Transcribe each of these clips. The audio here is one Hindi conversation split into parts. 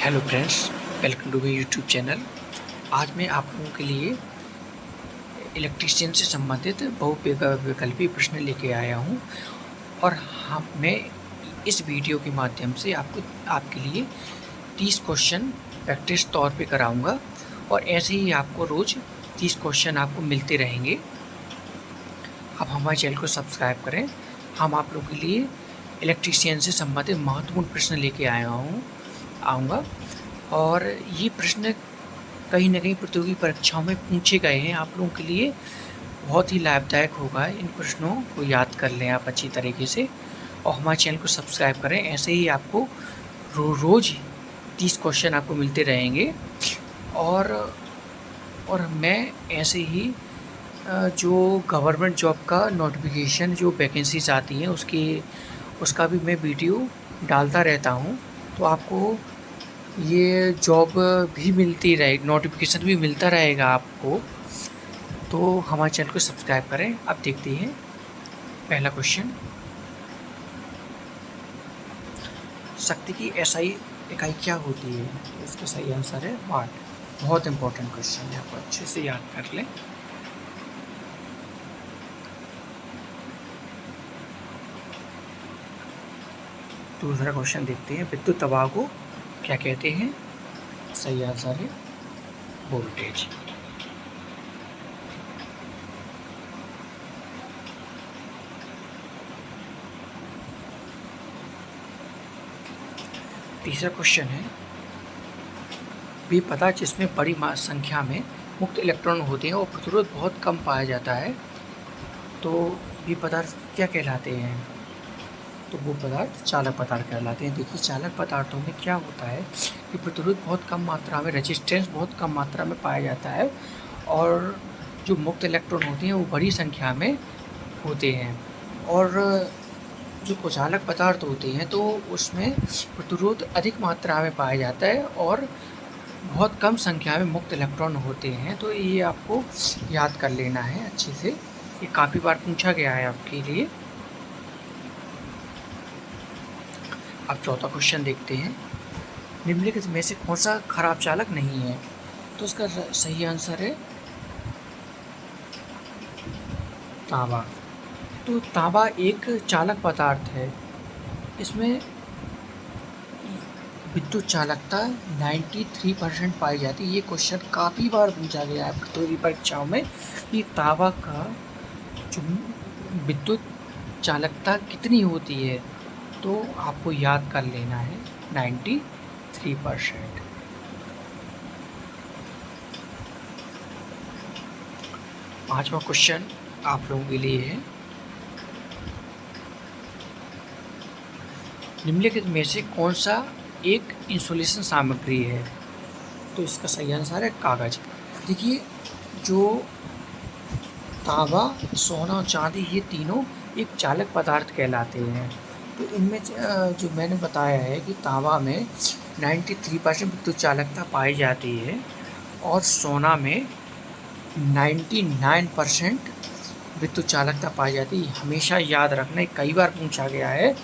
Hello friends, welcome to my YouTube channel. आज मैं आप लोगों के लिए इलेक्ट्रीशियन से संबंधित बहुविकल्पी प्रश्न लेके आया हूँ और मैं इस वीडियो के माध्यम से आपके लिए 30 क्वेश्चन प्रैक्टिस तौर पे कराऊंगा और ऐसे ही आपको रोज़ 30 क्वेश्चन आपको मिलते रहेंगे। आप हमारे चैनल को सब्सक्राइब करें। हम आप लोगों के लिए इलेक्ट्रीशियन से संबंधित महत्वपूर्ण प्रश्न लेके आऊँगा और ये प्रश्न कहीं न कहीं प्रतियोगी परीक्षाओं में पूछे गए हैं। आप लोगों के लिए बहुत ही लाभदायक होगा इन प्रश्नों को याद कर लें आप अच्छी तरीके से और हमारे चैनल को सब्सक्राइब करें। ऐसे ही आपको रोज़ 30 क्वेश्चन आपको मिलते रहेंगे और मैं ऐसे ही जो गवर्नमेंट जॉब का नोटिफिकेशन जो वैकेंसीज आती हैं उसका भी मैं वीडियो डालता रहता हूँ, तो आपको ये जॉब भी मिलती रहेगी, नोटिफिकेशन भी मिलता रहेगा आपको। तो हमारे चैनल को सब्सक्राइब करें। अब देखते हैं पहला क्वेश्चन। शक्ति की एसआई इकाई क्या होती है? तो इसका सही आंसर है वाट। बहुत इंपॉर्टेंट क्वेश्चन है, आपको अच्छे से याद कर लें। दूसरा क्वेश्चन देखते हैं, विद्युत दबाव को क्या कहते हैं? सही आंसर है वोल्टेज। तीसरा क्वेश्चन है, भी पदार्थ जिसमें बड़ी संख्या में मुक्त इलेक्ट्रॉन होते हैं और प्रतिरोध बहुत कम पाया जाता है, तो भी पदार्थ क्या कहलाते हैं? तो वो पदार्थ चालक पदार्थ कहलाते हैं। देखिए, चालक पदार्थों में क्या होता है कि प्रतिरोध बहुत कम मात्रा में, रेजिस्टेंस बहुत कम मात्रा में पाया जाता है और जो मुक्त इलेक्ट्रॉन होते हैं वो बड़ी संख्या में होते हैं। और जो कुचालक पदार्थ होते हैं तो उसमें प्रतिरोध अधिक मात्रा में पाया जाता है और बहुत कम संख्या में मुक्त इलेक्ट्रॉन होते हैं। तो ये आपको याद कर लेना है अच्छे से, ये काफ़ी बार पूछा गया है आपके लिए। अब चौथा क्वेश्चन देखते हैं, निम्नलिखित में से कौन सा खराब चालक नहीं है? तो इसका सही आंसर है तांबा। तो तांबा एक चालक पदार्थ है, इसमें विद्युत चालकता 93% पाई जाती है। ये क्वेश्चन काफ़ी बार पूछा गया है प्रतियोगी परीक्षाओं में कि तांबा का जो विद्युत चालकता कितनी होती है, तो आपको याद कर लेना है 93%। पांचवा क्वेश्चन आप लोगों के लिए है, निम्नलिखित में से कौन सा एक इंसुलेशन सामग्री है? तो इसका सही आंसर है कागज। देखिए, जो तांबा, सोना और चांदी, ये तीनों एक चालक पदार्थ कहलाते हैं। तो इनमें जो मैंने बताया है कि तांबा में 93% विद्युत चालकता पाई जाती है और सोना में 99% विद्युत चालकता पाई जाती है। हमेशा याद रखना, कई बार पूछा गया है।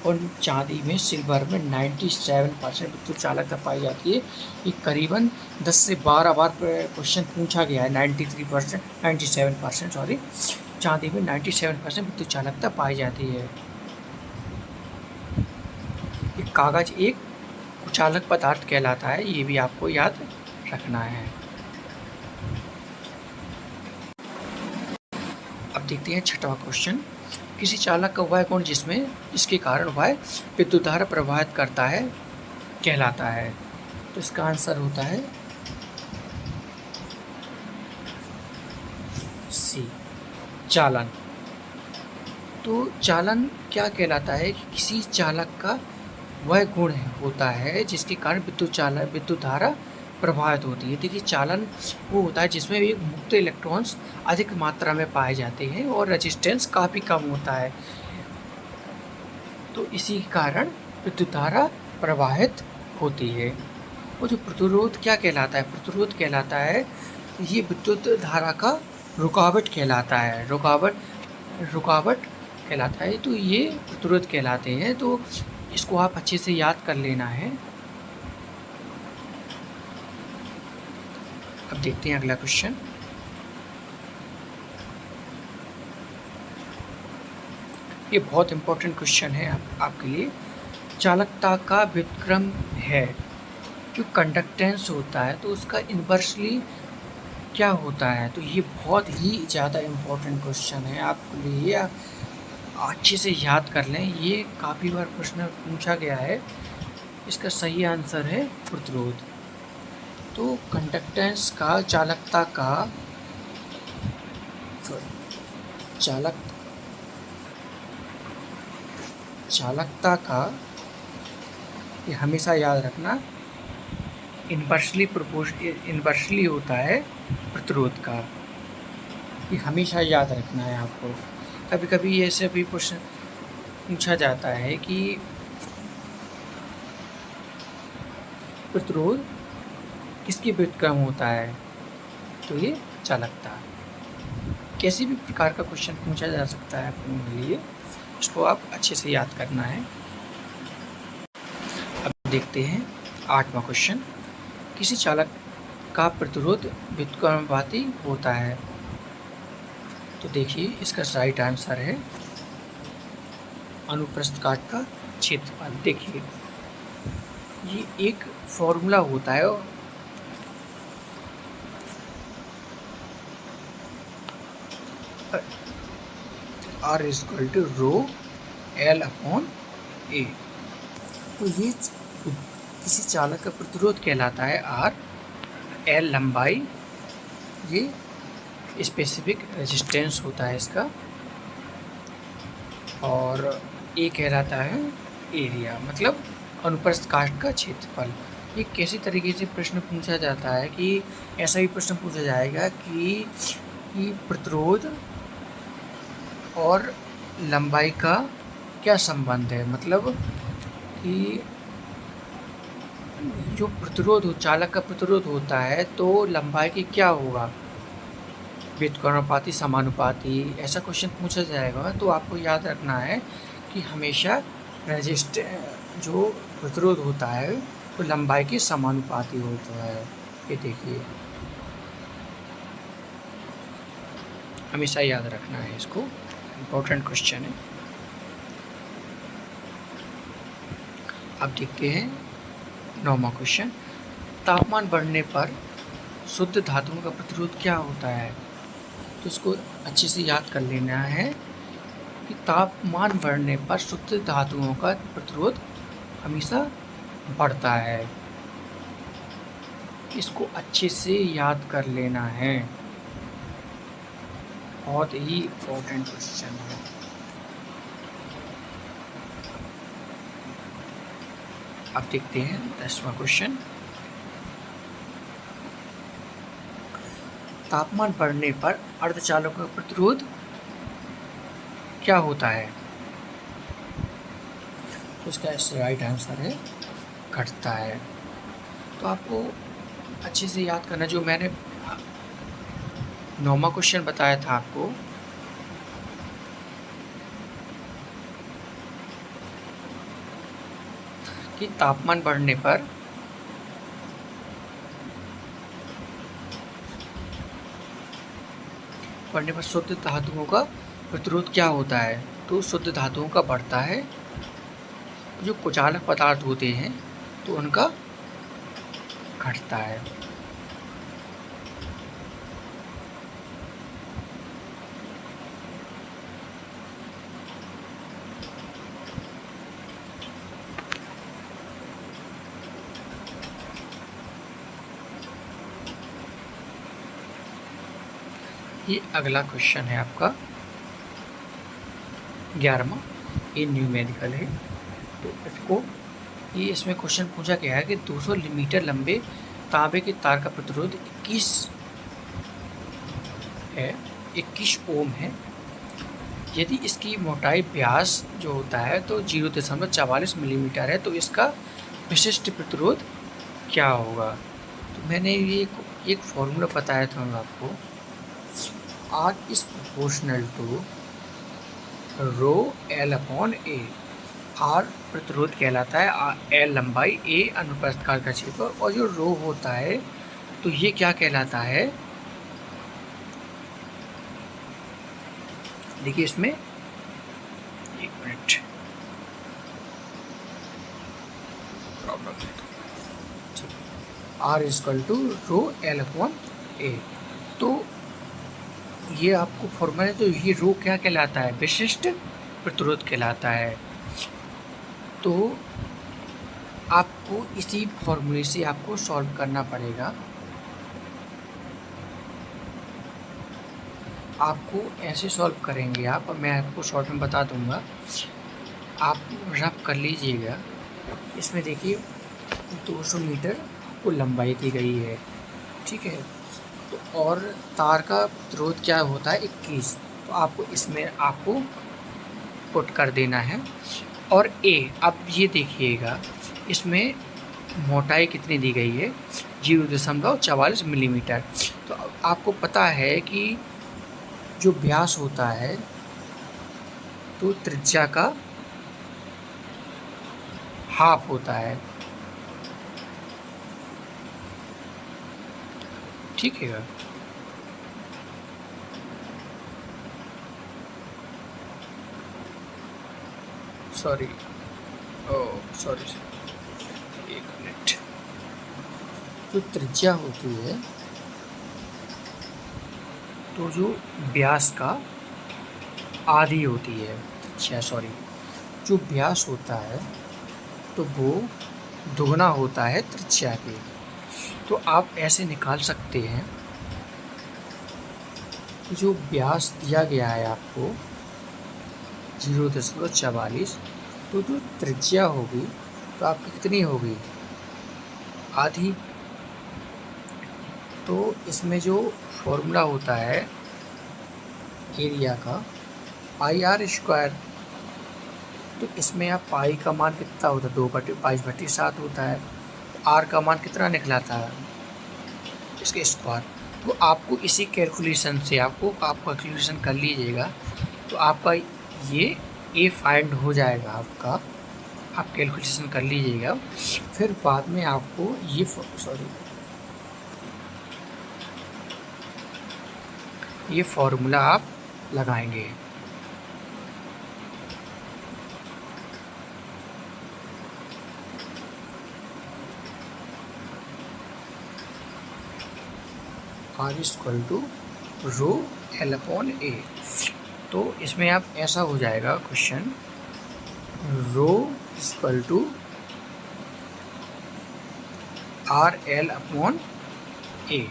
और चांदी में, सिल्वर में 97% विद्युत चालकता पाई जाती है। ये करीबन 10 से 12 बार क्वेश्चन पूछा गया है। 97% सॉरी, चांदी में 97% विद्युत चालकता पाई जाती है। ये कागज एक कुचालक पदार्थ कहलाता है, ये भी आपको याद रखना है। अब देखते हैं छठवां क्वेश्चन, किसी चालक का वह गुण जिसके कारण वह विद्युत धारा प्रवाहित करता है कहलाता है? तो इसका आंसर होता है सी, चालन। तो चालन क्या कहलाता है कि किसी चालक का वह गुण होता है जिसके कारण विद्युत धारा प्रभावित होती है। देखिए, चालन वो होता है जिसमें एक मुक्त इलेक्ट्रॉन्स अधिक मात्रा में पाए जाते हैं और रेजिस्टेंस काफ़ी कम होता है, तो इसी के कारण विद्युत धारा प्रवाहित होती है। और जो प्रतिरोध क्या कहलाता है? प्रतिरोध कहलाता है, ये विद्युत धारा का रुकावट कहलाता है। रुकावट कहलाता है, तो ये प्रतिरोध कहलाते हैं। तो इसको आप अच्छे से याद कर लेना है। अब देखते हैं अगला क्वेश्चन। ये बहुत इंपॉर्टेंट क्वेश्चन है आपके लिए। चालकता का व्युत्क्रम है, जो कंडक्टेंस होता है तो उसका इन्वर्सली क्या होता है। तो ये बहुत ही ज़्यादा इम्पोर्टेंट क्वेश्चन है आपके लिए, अच्छे से याद कर लें। ये काफ़ी बार प्रश्न पूछा गया है। इसका सही आंसर है प्रतिरोध। तो कंडक्टेंस का चालकता का ये हमेशा याद रखना, इन्वर्सली होता है प्रतिरोध का। ये हमेशा याद रखना है आपको। कभी कभी ऐसे भी प्रश्न पूछा जाता है कि प्रतिरोध किसके व्युत्क्रम होता है, तो ये चालकता। किसी भी प्रकार का क्वेश्चन पूछा जा सकता है अपने लिए, इसको आप अच्छे से याद करना है। अब देखते हैं 8वां क्वेश्चन। किसी चालक का प्रतिरोध व्युत्क्रमानुपाती होता है। तो देखिए इसका राइट आंसर है अनुप्रस्थ काट का क्षेत्रफल। देखिए ये एक फॉर्मूला होता है, R equal to rho L upon A। तो ये किसी चालक का प्रतिरोध कहलाता है R, L लंबाई, ये स्पेसिफिक रेजिस्टेंस होता है इसका, और A कहलाता है एरिया, मतलब अनुप्रस्थ काट का क्षेत्रफल। ये कैसी तरीके से प्रश्न पूछा जाता है कि ऐसा ही प्रश्न पूछा जाएगा कि प्रतिरोध और लंबाई का क्या संबंध है, मतलब कि जो प्रतिरोध चालक का प्रतिरोध होता है तो लंबाई की क्या होगा, व्युत्क्रमानुपाती, समानुपाती, ऐसा क्वेश्चन पूछा जाएगा। तो आपको याद रखना है कि हमेशा जो प्रतिरोध होता है तो लंबाई के समानुपाती होता है। ये देखिए हमेशा याद रखना है इसको, इम्पोर्टेंट क्वेश्चन है। अब देखते हैं 9वां क्वेश्चन। तापमान बढ़ने पर शुद्ध धातुओं का प्रतिरोध क्या होता है। तो इसको अच्छे से याद कर लेना है कि तापमान बढ़ने पर शुद्ध धातुओं का प्रतिरोध हमेशा बढ़ता है। इसको अच्छे से याद कर लेना है, बहुत ही इम्पोर्टेंट क्वेश्चन है। अब देखते हैं 10वां क्वेश्चन। तापमान बढ़ने पर अर्धचालकों का प्रतिरोध क्या होता है। तो इसका राइट आंसर है घटता है। तो आपको अच्छे से याद करना, जो मैंने 9वां क्वेश्चन बताया था आपको, कि तापमान बढ़ने पर शुद्ध धातुओं का प्रतिरोध क्या होता है। तो शुद्ध धातुओं का बढ़ता है, जो कुचालक पदार्थ होते हैं तो उनका घटता है। ये अगला क्वेश्चन है आपका 11वां, ये न्यूमेरिकल है। तो इसमें क्वेश्चन पूछा गया है कि 200 मीटर लंबे तांबे के तार का प्रतिरोध 21 ओम है। यदि इसकी मोटाई व्यास जो होता है तो 0.44 मिलीमीटर है, तो इसका विशिष्ट प्रतिरोध क्या होगा। तो मैंने ये एक फॉर्मूला बताया था आपको, R is proportional to rho L upon A। R प्रतिरोध कहलाता है, L लंबाई, A अनुप्रस्थ काट का क्षेत्रफल, और जो रो होता है तो ये क्या कहलाता है, देखिए इसमें, एक मिनट, प्रॉब्लम है, R equal to rho L upon A। तो ये आपको फॉर्मूला है, तो ये रो क्या कहलाता है, विशिष्ट प्रतिरोध कहलाता है। तो आपको इसी फॉर्मूले से आपको सॉल्व करना पड़ेगा। आपको ऐसे सॉल्व करेंगे आप, मैं आपको शॉर्ट में बता दूंगा, आप रफ कर लीजिएगा। इसमें देखिए 200 मीटर आपको लंबाई दी गई है, ठीक है। तो और तार का प्रतिरोध क्या होता है 21, तो आपको इसमें आपको पुट कर देना है। और ए, अब ये देखिएगा इसमें मोटाई कितनी दी गई है, 0.44 मिलीमीटर। तो आपको पता है कि जो व्यास होता है तो त्रिज्या का हाफ होता है, ठीक है। सॉरी, सॉरी, एक मिनट। जो त्रिज्या होती है, तो जो व्यास का आधी होती है त्रिज्या, सॉरी, जो व्यास होता है तो वो दुगना होता है त्रिज्या के। तो आप ऐसे निकाल सकते हैं कि जो व्यास दिया गया है आपको 0.44, तो जो त्रिज्या होगी तो आपकी कितनी होगी, आधी। तो इसमें जो फॉर्मूला होता है एरिया का, πr², तो इसमें आप पाई का मान कितना होता है, 2/22/7 होता है। आर का मान कितना निकला था इसके स्क्वायर। तो आपको इसी कैलकुलेशन से आप कैलकुलेशन कर लीजिएगा, तो आपका ये ए फाइंड हो जाएगा आपका। आप कैलकुलेशन कर लीजिएगा, फिर बाद में आपको ये फॉर्मूला आप लगाएंगे। R equal to rho L upon A। तो इसमें आप ऐसा हो जाएगा question, rho equal to RL upon A।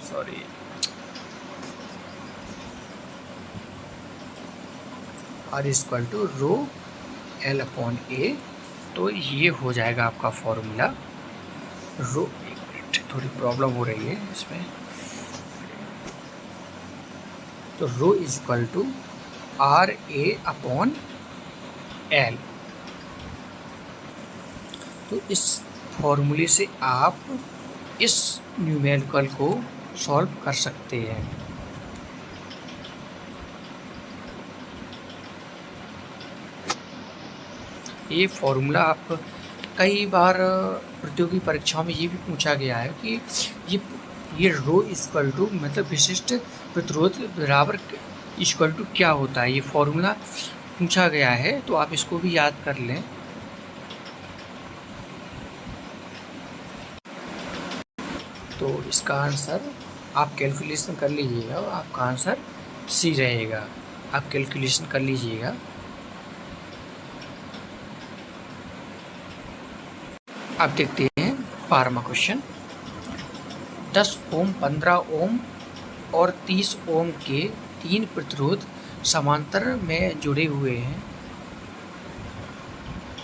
Sorry, R equal to rho L upon A। तो ये हो जाएगा आपका फॉर्मूला रो, एक मिनट, थोड़ी प्रॉब्लम हो रही है इसमें। तो rho equal to RA upon L। तो इस फॉर्मूले से आप इस न्यूमेरिकल को सॉल्व कर सकते हैं। ये फॉर्मूला आप कई बार प्रतियोगी परीक्षाओं में ये भी पूछा गया है कि ये रो इक्वल टू मतलब विशिष्ट प्रतिरोध बराबर इक्वल टू क्या होता है, ये फॉर्मूला पूछा गया है, तो आप इसको भी याद कर लें। तो इसका आंसर आप कैलकुलेशन कर लीजिएगा, आपका आंसर सी रहेगा। आप कैलकुलेशन कर लीजिएगा। अब देखते हैं 12वां क्वेश्चन। 10 ओम, 15 ओम और 30 ओम के 3 प्रतिरोध समांतर में जुड़े हुए हैं।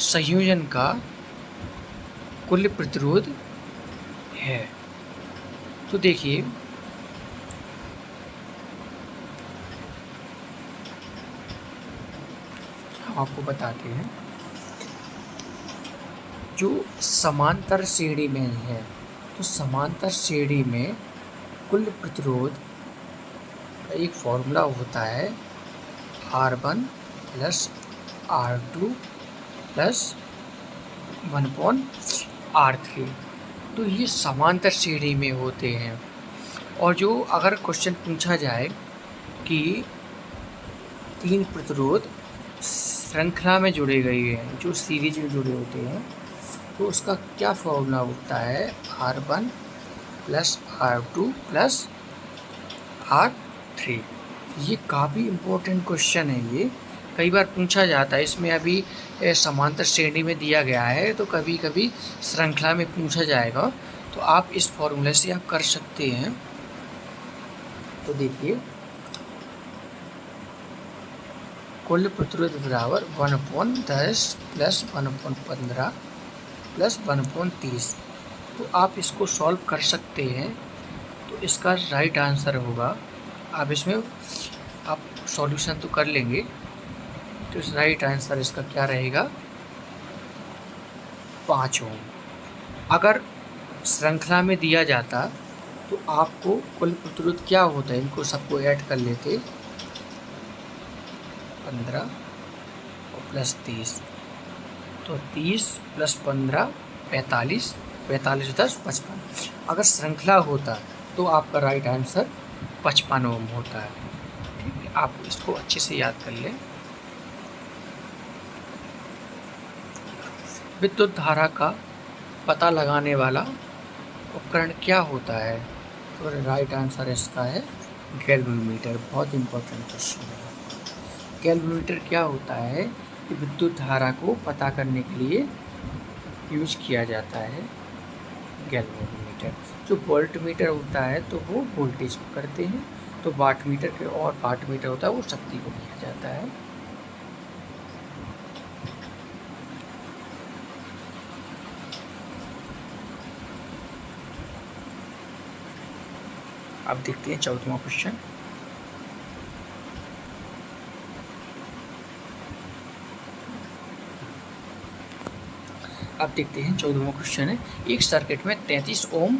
संयोजन का कुल प्रतिरोध है। तो देखिए, हम आपको बताते हैं, जो समांतर श्रेणी में है, तो समांतर श्रेणी में कुल प्रतिरोध का एक फॉर्मूला होता है R1 plus R2 plus 1/R3। तो ये समांतर श्रेणी में होते हैं। और जो अगर क्वेश्चन पूछा जाए कि 3 प्रतिरोध श्रृंखला में जुड़े गए हैं, जो सीरीज में जुड़े होते हैं, तो उसका क्या फॉर्मूला होता है? R1 plus R2 plus R3। ये काफ़ी इम्पोर्टेंट क्वेश्चन है, ये कई बार पूछा जाता है। इसमें अभी समांतर श्रेणी में दिया गया है, तो कभी कभी श्रृंखला में पूछा जाएगा, तो आप इस फॉर्मूले से आप कर सकते हैं। तो देखिए, कुल प्रतिरोध बराबर 1/10 प्लस 1/15 प्लस 1/30। तो आप इसको सॉल्व कर सकते हैं। तो इसका राइट आंसर होगा, आप इसमें आप सॉल्यूशन तो कर लेंगे, तो इस राइट आंसर इसका क्या रहेगा? 5 ओम। अगर श्रृंखला में दिया जाता तो आपको कुल प्रतिरोध क्या होता है, इनको सबको ऐड कर लेते, 15 और प्लस 30, तो 30 प्लस 15 45, 45 10 55। अगर श्रृंखला होता तो आपका राइट आंसर 55 ओम होता है। ठीक है, आप इसको अच्छे से याद कर लें। विद्युत धारा का पता लगाने वाला उपकरण क्या होता है? तो राइट आंसर इसका है गैल्वेनोमीटर। बहुत इंपॉर्टेंट क्वेश्चन है। गैल्वेनोमीटर क्या होता है कि विद्युत धारा को पता करने के लिए यूज किया जाता है गैल्वेनोमीटर। जो वोल्टमीटर होता है तो वो वोल्टेज को करते हैं, तो वाटमीटर के और वाटमीटर होता है वो शक्ति को किया जाता है। अब देखते हैं 14वां क्वेश्चन। अब देखते हैं 14वां क्वेश्चन है, एक सर्किट में 33 ओम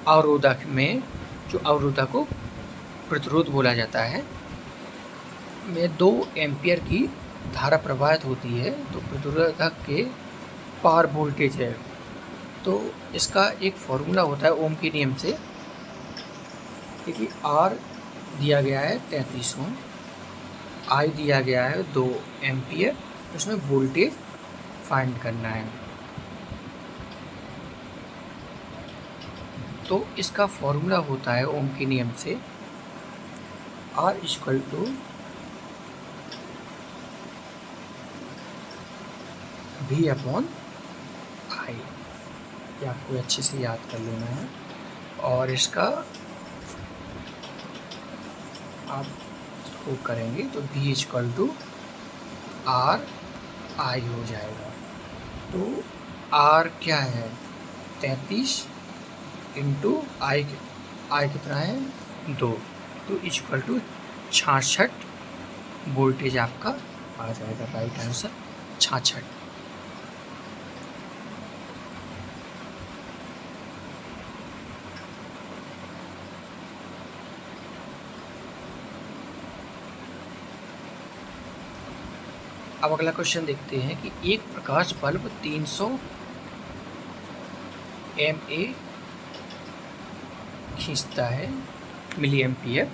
अवरोधक में, जो अवरोधक को प्रतिरोध बोला जाता है, में 2 एम्पियर की धारा प्रवाहित होती है। तो प्रतिरोधक के पार वोल्टेज है, तो इसका एक फॉर्मूला होता है ओम के नियम से। देखिए, R दिया गया है 33 ओम, I दिया गया है 2 एम्पियर, उसमें वोल्टेज फाइंड करना है। तो इसका फॉर्मूला होता है ओम के नियम से R equal to V upon I। ये आपको अच्छे से याद कर लेना है। और इसका आप इसको करेंगे तो V equal to R I हो जाएगा। तो R क्या है? 33 इंटू I कितना है? 2, तो इक्वल टू 66 वोल्टेज आपका आ जाएगा। Right answer 66। अब अगला क्वेश्चन देखते हैं कि एक प्रकाश बल्ब 300 mA खींचता है, मिली एम्पियर।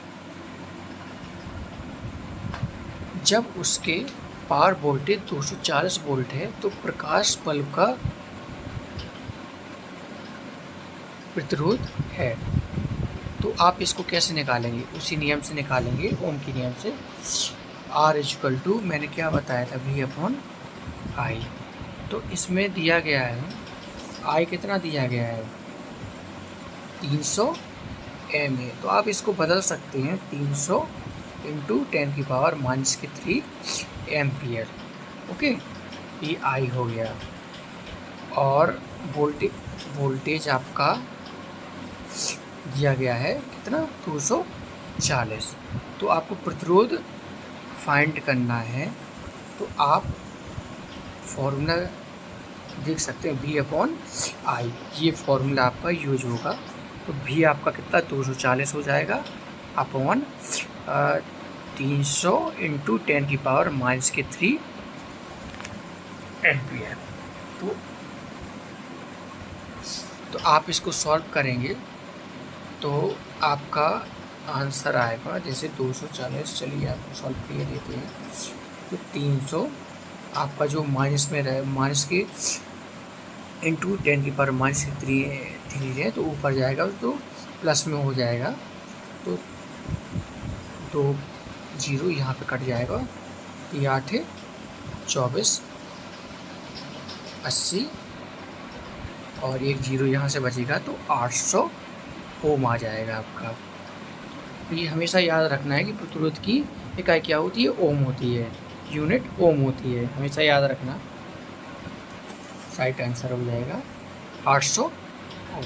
जब उसके पार वोल्टेज 240 वोल्ट है, तो प्रकाश बल्ब का प्रतिरोध है। तो आप इसको कैसे निकालेंगे? उसी नियम से निकालेंगे, ओम के नियम से। R इक्वल टू, मैंने क्या बताया था, V अपॉन I। तो इसमें दिया गया है I कितना दिया गया है? 300 mA। तो आप इसको बदल सकते हैं, 300 इंटू 10⁻³ एम्पियर। ओके, ये I हो गया। और वोल्टेज आपका दिया गया है कितना? 240। तो आपको प्रतिरोध फाइंड करना है, तो आप फॉर्मूला देख सकते हैं V अपॉन I। ये फॉर्मूला आपका यूज होगा। तो V आपका कितना? 240 हो जाएगा अपॉन 300 इंटू 10⁻³ एम्पियर। तो आप इसको सॉल्व करेंगे तो आपका आंसर आएगा जैसे 240। चलिए आपको सॉल्व करके देते हैं। तो 300 आपका जो माइनस में रहे, माइनस के इंटू 10⁻³ है तो ऊपर जाएगा तो प्लस में हो जाएगा। तो 2 0 यहाँ पे कट जाएगा। तो 8 है 24 80 और 1 0 यहाँ से बचेगा तो 800 ओम आ जाएगा आपका। तो ये हमेशा याद रखना है कि प्रतिरोध की इकाई क्या होती है, ओम होती है, यूनिट ओम होती है, हमेशा याद रखना। राइट आंसर हो जाएगा 800 ओम।